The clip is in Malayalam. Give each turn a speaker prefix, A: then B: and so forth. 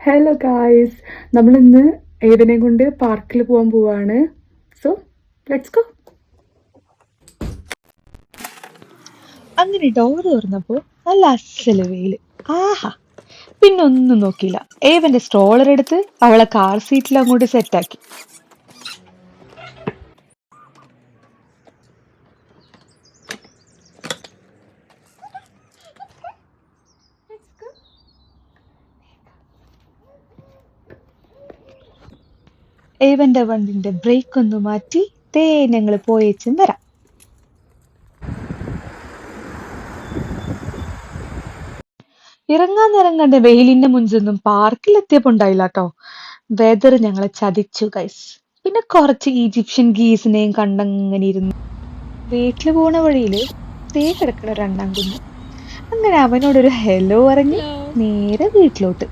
A: ഹലോ ഗായ്സ്, നമ്മളിന്ന് ഏവനെ കൊണ്ട് പാർക്കിൽ പോകാൻ പോവാണ്. So let's go.
B: അങ്ങനെ ഡോർ തുറന്നപ്പോ നല്ല അസല് വെയില്. ആഹാ, പിന്നെ ഒന്നും നോക്കിയില്ല, ഏവന്റെ സ്ട്രോളർ എടുത്ത് അവളെ കാർ സീറ്റിൽ അങ്ങോട്ട് സെറ്റാക്കി. ഏവന്റെ വണ്ടിന്റെ ബ്രേക്ക് ഒന്ന് മാറ്റി ഞങ്ങള് പോയേച്ചും വരാം. ഇറങ്ങാൻ നേരം കണ്ട വെയിലിന്റെ മുഞ്ചൊന്നും പാർക്കിലെത്തിയപ്പോ ഉണ്ടായില്ല കേട്ടോ. വെതർ ഞങ്ങളെ ചതിച്ചു ഗൈസ്. പിന്നെ കുറച്ച് ഈജിപ്ഷ്യൻ ഗീസിനെയും കണ്ടങ്ങനെ ഇരുന്നു. വീട്ടില് പോണ വഴിയില് കിടക്കണ രണ്ടാം കുഞ്ഞ്. അങ്ങനെ അവനോടൊരു ഹെലോ പറഞ്ഞ് നേരെ വീട്ടിലോട്ട്.